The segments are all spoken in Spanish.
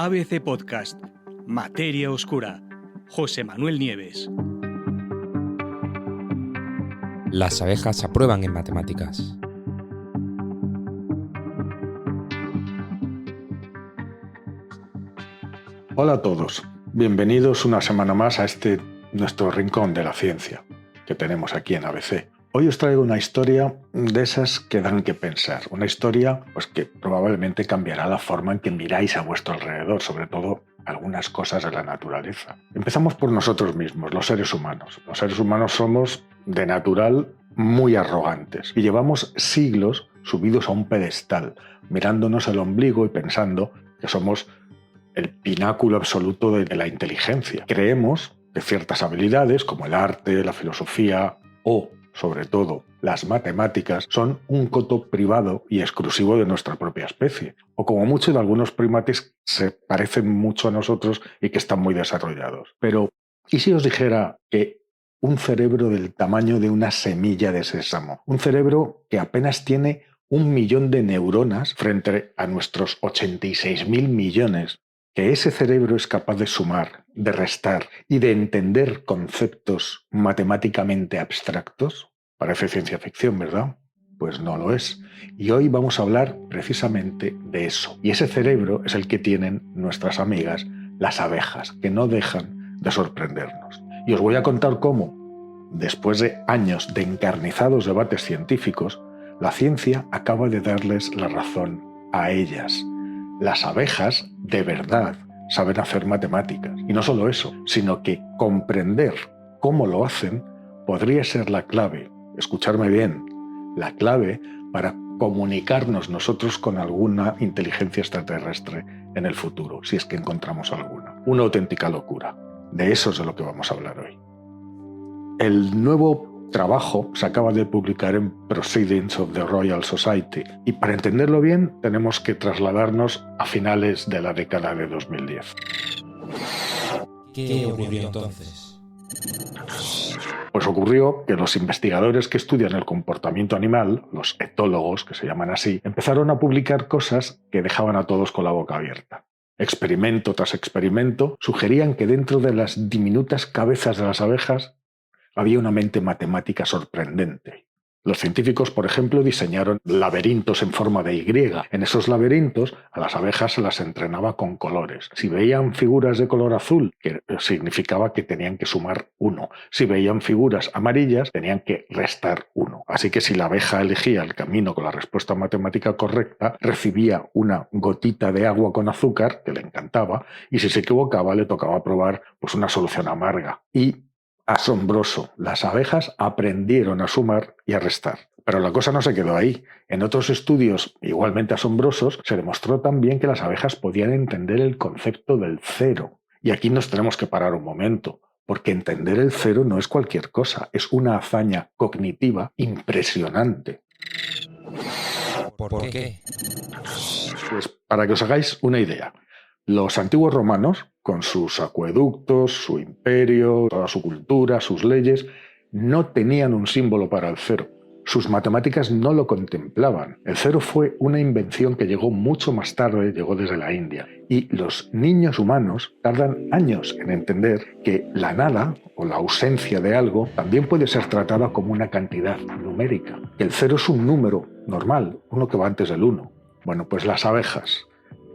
ABC Podcast, Materia Oscura, José Manuel Nieves. Las abejas aprueban en matemáticas. Hola a todos, bienvenidos una semana más a nuestro rincón de la ciencia que tenemos aquí en ABC. Hoy os traigo una historia de esas que dan que pensar, una historia pues, que probablemente cambiará la forma en que miráis a vuestro alrededor, sobre todo algunas cosas de la naturaleza. Empezamos por nosotros mismos, los seres humanos. Los seres humanos somos de natural muy arrogantes y llevamos siglos subidos a un pedestal, mirándonos el ombligo y pensando que somos el pináculo absoluto de la inteligencia. Creemos que ciertas habilidades como el arte, la filosofía o, sobre todo, las matemáticas son un coto privado y exclusivo de nuestra propia especie, o como mucho de algunos primates se parecen mucho a nosotros y que están muy desarrollados. Pero, ¿y si os dijera que un cerebro del tamaño de una semilla de sésamo, un cerebro que apenas tiene 1 millón de neuronas frente a nuestros 86.000 millones, que ese cerebro es capaz de sumar, de restar y de entender conceptos matemáticamente abstractos? Parece ciencia ficción, ¿verdad? Pues no lo es. Y hoy vamos a hablar precisamente de eso. Y ese cerebro es el que tienen nuestras amigas, las abejas, que no dejan de sorprendernos. Y os voy a contar cómo, después de años de encarnizados debates científicos, la ciencia acaba de darles la razón a ellas. Las abejas, de verdad, saben hacer matemáticas. Y no solo eso, sino que comprender cómo lo hacen podría ser la clave, escucharme bien, la clave para comunicarnos nosotros con alguna inteligencia extraterrestre en el futuro, si es que encontramos alguna. Una auténtica locura. De eso es de lo que vamos a hablar hoy. El nuevo trabajo se acaba de publicar en Proceedings of the Royal Society y para entenderlo bien tenemos que trasladarnos a finales de la década de 2010. ¿Qué ocurrió entonces? Pues ocurrió que los investigadores que estudian el comportamiento animal, los etólogos, que se llaman así, empezaron a publicar cosas que dejaban a todos con la boca abierta. Experimento tras experimento sugerían que dentro de las diminutas cabezas de las abejas había una mente matemática sorprendente. Los científicos, por ejemplo, diseñaron laberintos en forma de Y. En esos laberintos a las abejas se las entrenaba con colores. Si veían figuras de color azul, que significaba que tenían que sumar 1. Si veían figuras amarillas, tenían que restar 1. Así que si la abeja elegía el camino con la respuesta matemática correcta, recibía una gotita de agua con azúcar, que le encantaba, y si se equivocaba le tocaba probar pues, una solución amarga. Y asombroso, las abejas aprendieron a sumar y a restar. Pero la cosa no se quedó ahí. En otros estudios igualmente asombrosos se demostró también que las abejas podían entender el concepto del cero. Y aquí nos tenemos que parar un momento, porque entender el cero no es cualquier cosa, es una hazaña cognitiva impresionante. ¿Por qué? Pues para que os hagáis una idea, los antiguos romanos, con sus acueductos, su imperio, toda su cultura, sus leyes, no tenían un símbolo para el cero. Sus matemáticas no lo contemplaban. El cero fue una invención que llegó mucho más tarde, llegó desde la India. Y los niños humanos tardan años en entender que la nada o la ausencia de algo también puede ser tratada como una cantidad numérica. Que el cero es un número normal, uno que va antes del 1. Bueno, pues las abejas,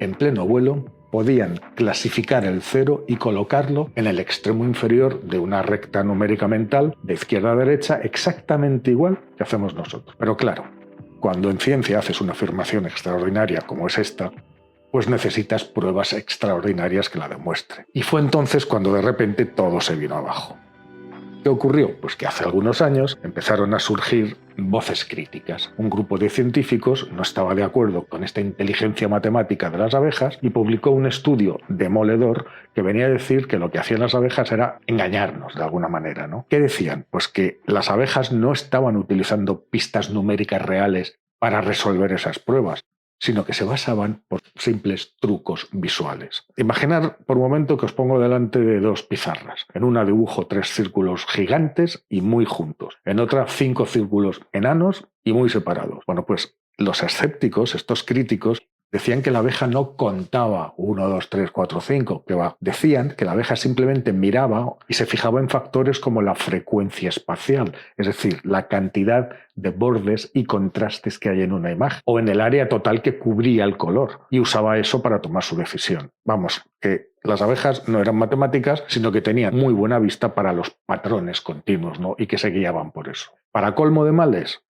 en pleno vuelo, podían clasificar el cero y colocarlo en el extremo inferior de una recta numérica mental de izquierda a derecha exactamente igual que hacemos nosotros. Pero claro, cuando en ciencia haces una afirmación extraordinaria como es esta, pues necesitas pruebas extraordinarias que la demuestren. Y fue entonces cuando de repente todo se vino abajo. ¿Qué ocurrió? Pues que hace algunos años empezaron a surgir voces críticas. Un grupo de científicos no estaba de acuerdo con esta inteligencia matemática de las abejas y publicó un estudio demoledor que venía a decir que lo que hacían las abejas era engañarnos de alguna manera, ¿no? ¿Qué decían? Pues que las abejas no estaban utilizando pistas numéricas reales para resolver esas pruebas, sino que se basaban por simples trucos visuales. Imaginad por un momento que os pongo delante de 2 pizarras. En una dibujo 3 círculos gigantes y muy juntos. En otra 5 círculos enanos y muy separados. Bueno, pues los escépticos, estos críticos, Decían que la abeja no contaba 1, 2, 3, 4, 5, que va. Decían que la abeja simplemente miraba y se fijaba en factores como la frecuencia espacial, es decir, la cantidad de bordes y contrastes que hay en una imagen, o en el área total que cubría el color, y usaba eso para tomar su decisión. Vamos, que las abejas no eran matemáticas, sino que tenían muy buena vista para los patrones continuos, ¿no? Y que se guiaban por eso. Para colmo de males,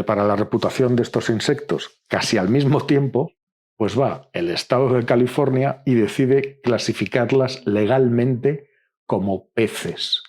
para la reputación de estos insectos, casi al mismo tiempo, pues va el estado de California y decide clasificarlas legalmente como peces.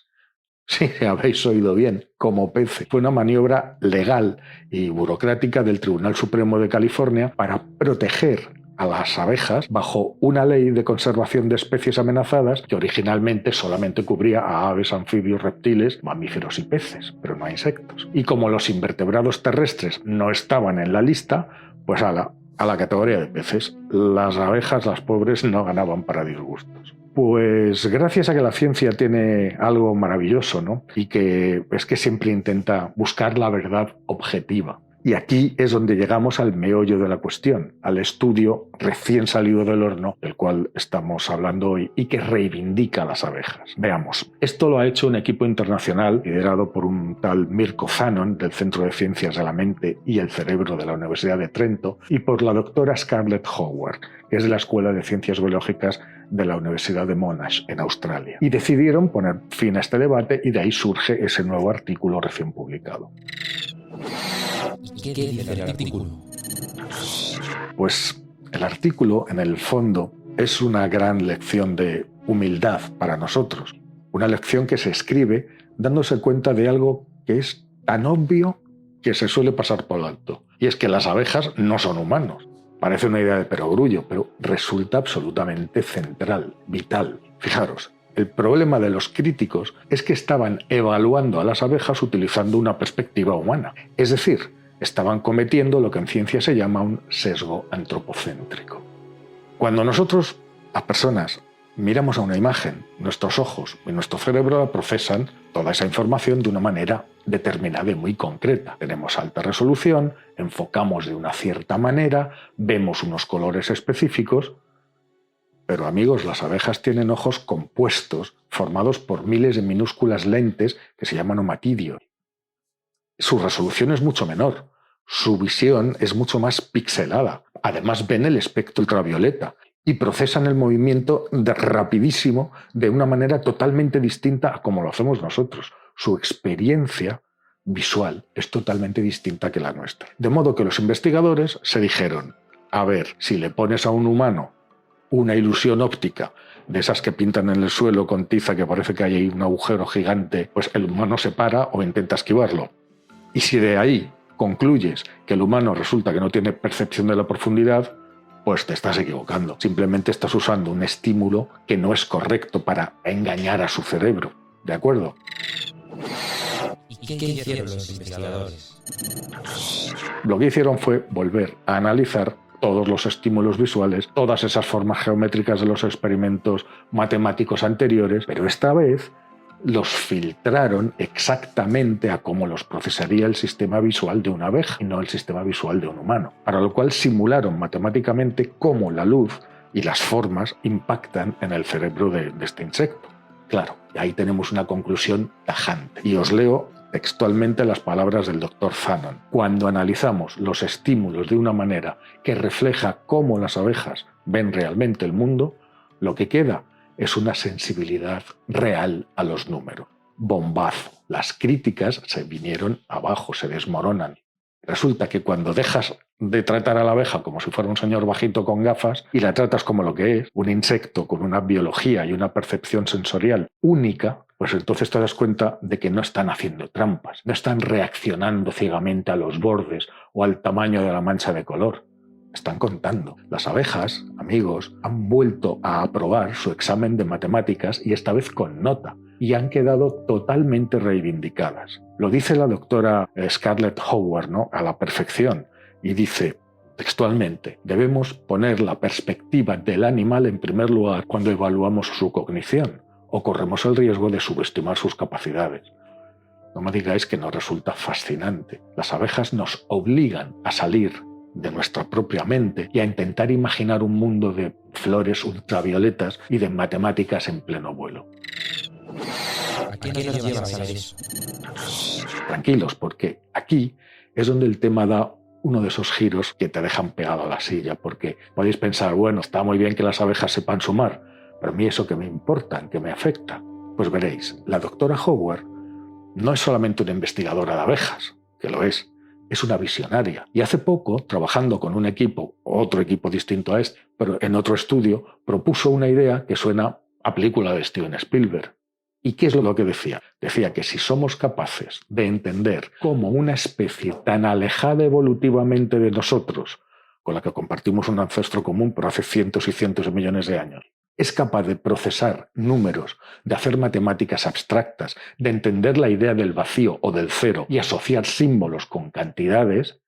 Sí, habéis oído bien, como peces. Fue una maniobra legal y burocrática del Tribunal Supremo de California para proteger a las abejas bajo una ley de conservación de especies amenazadas que originalmente solamente cubría a aves, anfibios, reptiles, mamíferos y peces, pero no a insectos. Y como los invertebrados terrestres no estaban en la lista, pues a la categoría de peces. Las abejas, las pobres, no ganaban para disgustos. Pues gracias a que la ciencia tiene algo maravilloso, ¿no? Y que es que siempre intenta buscar la verdad objetiva. Y aquí es donde llegamos al meollo de la cuestión, al estudio recién salido del horno del cual estamos hablando hoy y que reivindica a las abejas. Veamos, esto lo ha hecho un equipo internacional liderado por un tal Mirko Zannon del Centro de Ciencias de la Mente y el Cerebro de la Universidad de Trento y por la doctora Scarlett Howard, que es de la Escuela de Ciencias Biológicas de la Universidad de Monash en Australia. Y decidieron poner fin a este debate y de ahí surge ese nuevo artículo recién publicado. ¿Qué dice el artículo? Pues el artículo, en el fondo, es una gran lección de humildad para nosotros. Una lección que se escribe dándose cuenta de algo que es tan obvio que se suele pasar por alto. Y es que las abejas no son humanos. Parece una idea de perogrullo, pero resulta absolutamente central, vital. Fijaros, el problema de los críticos es que estaban evaluando a las abejas utilizando una perspectiva humana. Es decir, estaban cometiendo lo que en ciencia se llama un sesgo antropocéntrico. Cuando nosotros, las personas, miramos a una imagen, nuestros ojos y nuestro cerebro la procesan toda esa información de una manera determinada y muy concreta. Tenemos alta resolución, enfocamos de una cierta manera, vemos unos colores específicos, pero amigos, las abejas tienen ojos compuestos, formados por miles de minúsculas lentes que se llaman omatidios. Su resolución es mucho menor, su visión es mucho más pixelada. Además ven el espectro ultravioleta y procesan el movimiento rapidísimo de una manera totalmente distinta a como lo hacemos nosotros. Su experiencia visual es totalmente distinta que la nuestra. De modo que los investigadores se dijeron, a ver, si le pones a un humano una ilusión óptica de esas que pintan en el suelo con tiza que parece que hay ahí un agujero gigante, pues el humano se para o intenta esquivarlo. Y si de ahí concluyes que el humano resulta que no tiene percepción de la profundidad, pues te estás equivocando. Simplemente estás usando un estímulo que no es correcto para engañar a su cerebro. ¿De acuerdo? ¿Y qué hicieron los investigadores? Lo que hicieron fue volver a analizar todos los estímulos visuales, todas esas formas geométricas de los experimentos matemáticos anteriores, pero esta vez los filtraron exactamente a cómo los procesaría el sistema visual de una abeja y no el sistema visual de un humano, para lo cual simularon matemáticamente cómo la luz y las formas impactan en el cerebro de este insecto. Claro, y ahí tenemos una conclusión tajante. Y os leo textualmente las palabras del Dr. Zannon. Cuando analizamos los estímulos de una manera que refleja cómo las abejas ven realmente el mundo, lo que queda es una sensibilidad real a los números. Bombazo. Las críticas se vinieron abajo, se desmoronan. Resulta que cuando dejas de tratar a la abeja como si fuera un señor bajito con gafas y la tratas como lo que es, un insecto con una biología y una percepción sensorial única, pues entonces te das cuenta de que no están haciendo trampas, no están reaccionando ciegamente a los bordes o al tamaño de la mancha de color. Están contando. Las abejas, amigos, han vuelto a aprobar su examen de matemáticas y esta vez con nota, y han quedado totalmente reivindicadas. Lo dice la doctora Scarlett Howard, ¿no? A la perfección, y dice textualmente, debemos poner la perspectiva del animal en primer lugar cuando evaluamos su cognición, o corremos el riesgo de subestimar sus capacidades. No me digáis que no resulta fascinante. Las abejas nos obligan a salir de nuestra propia mente y a intentar imaginar un mundo de flores ultravioletas y de matemáticas en pleno vuelo. ¿A qué nos llevas a eso? Tranquilos, porque aquí es donde el tema da uno de esos giros que te dejan pegado a la silla, porque podéis pensar, bueno, está muy bien que las abejas sepan sumar, pero a mí eso que me importa, que me afecta. Pues veréis, la doctora Howard no es solamente una investigadora de abejas, que lo es una visionaria. Y hace poco, trabajando con un equipo, otro equipo distinto a este, pero en otro estudio, propuso una idea que suena a película de Steven Spielberg. ¿Y qué es lo que decía? Decía que si somos capaces de entender cómo una especie tan alejada evolutivamente de nosotros, con la que compartimos un ancestro común pero hace cientos y cientos de millones de años, es capaz de procesar números, de hacer matemáticas abstractas, de entender la idea del vacío o del cero y asociar símbolos con cantidades,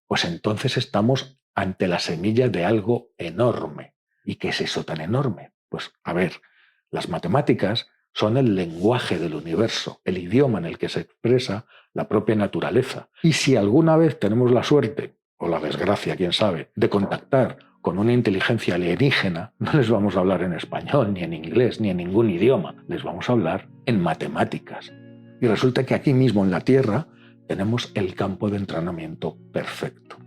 pues entonces estamos ante la semilla de algo enorme. ¿Y qué es eso tan enorme? Pues, a ver, las matemáticas son el lenguaje del universo, el idioma en el que se expresa la propia naturaleza. Y si alguna vez tenemos la suerte, o la desgracia, quién sabe, de contactar con una inteligencia alienígena, no les vamos a hablar en español, ni en inglés, ni en ningún idioma. Les vamos a hablar en matemáticas. Y resulta que aquí mismo en la Tierra tenemos el campo de entrenamiento perfecto.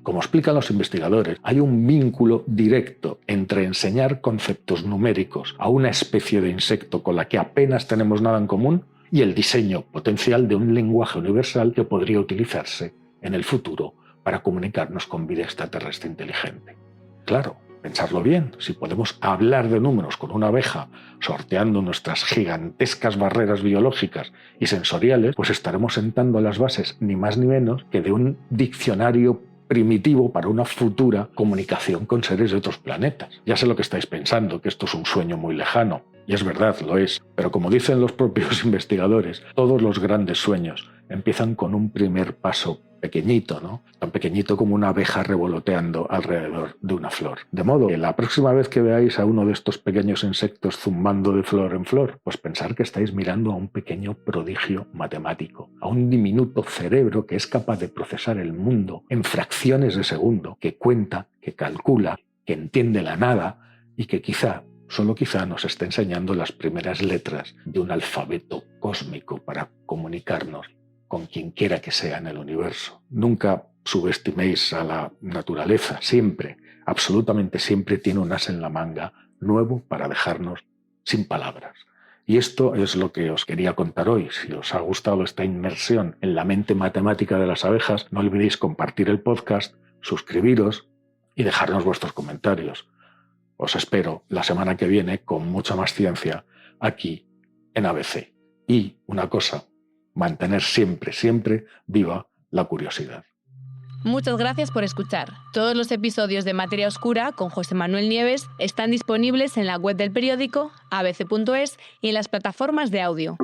Como explican los investigadores, hay un vínculo directo entre enseñar conceptos numéricos a una especie de insecto con la que apenas tenemos nada en común y el diseño potencial de un lenguaje universal que podría utilizarse en el futuro para comunicarnos con vida extraterrestre inteligente. Claro, pensarlo bien, si podemos hablar de números con una abeja sorteando nuestras gigantescas barreras biológicas y sensoriales, pues estaremos sentando las bases ni más ni menos que de un diccionario primitivo para una futura comunicación con seres de otros planetas. Ya sé lo que estáis pensando, que esto es un sueño muy lejano, y es verdad, lo es, pero como dicen los propios investigadores, todos los grandes sueños empiezan con un primer paso pequeñito, ¿no? Tan pequeñito como una abeja revoloteando alrededor de una flor. De modo que la próxima vez que veáis a uno de estos pequeños insectos zumbando de flor en flor, pues pensar que estáis mirando a un pequeño prodigio matemático, a un diminuto cerebro que es capaz de procesar el mundo en fracciones de segundo, que cuenta, que calcula, que entiende la nada y que quizá, solo quizá, nos esté enseñando las primeras letras de un alfabeto cósmico para comunicarnos con quien quiera que sea en el universo. Nunca subestiméis a la naturaleza. Siempre, absolutamente siempre, tiene un as en la manga nuevo para dejarnos sin palabras. Y esto es lo que os quería contar hoy. Si os ha gustado esta inmersión en la mente matemática de las abejas, no olvidéis compartir el podcast, suscribiros y dejarnos vuestros comentarios. Os espero la semana que viene con mucha más ciencia aquí en ABC. Y una cosa, mantener siempre, siempre viva la curiosidad. Muchas gracias por escuchar. Todos los episodios de Materia Oscura con José Manuel Nieves están disponibles en la web del periódico, abc.es y en las plataformas de audio.